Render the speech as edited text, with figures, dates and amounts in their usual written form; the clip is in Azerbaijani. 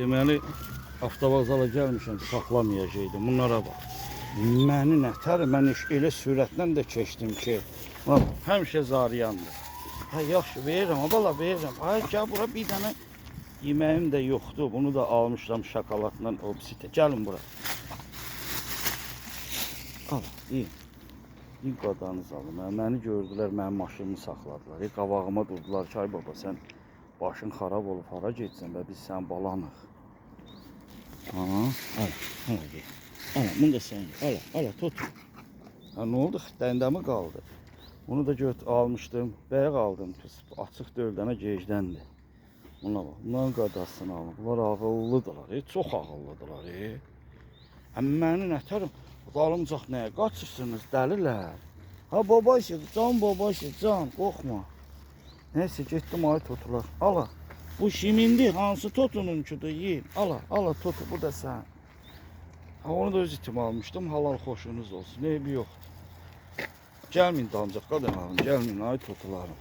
Deməli, avtovağzala gəlmişəm, saxlamayacaqdım. Bunlara bax. Məni nətər, mən elə sürətlə də keçdim ki, bax, həmişə zariyandır. Ha, yaxşı, verirəm, bala, verirəm. Ay, gəl bura bir dənə yeməyim də yoxdur. Bunu da almışam şokoladla, obsitə. Gəlin bura. Al, yiyin. Yiyin qadanız alın. Məni gördülər, mənim maşınımı saxladılar. Qabağıma durdular ki, ay baba, sən başın xarab olub, hara getsən və biz sən balanıq. Al, al, bunu da sən ye. Al, tut. Ha, nə oldu? Xitlərində mi qaldı? Bunu da almışdım. Bəyə aldım. Açıq dördənə gecdəndir. Buna bax. Bunların qadasını alın. Bunlar ağıllıdırlar. Çox ağıllıdırlar. Məni nətərim? Dalımcaq nəyə qaçırsınız dəlilər? Ha, babaşı, can babaşı, can. Qorxma. Neyse, getdim ay totular. Ala. Bu şimindi hansı totununkudur, yiyin. Ala totu, bu da sən. Ha, onu da öz itim almışdım. Halal xoşunuz olsun. Eybi yoxdur. Gəlməyin dalımcaq qadın alın. Gəlməyin ay totularım.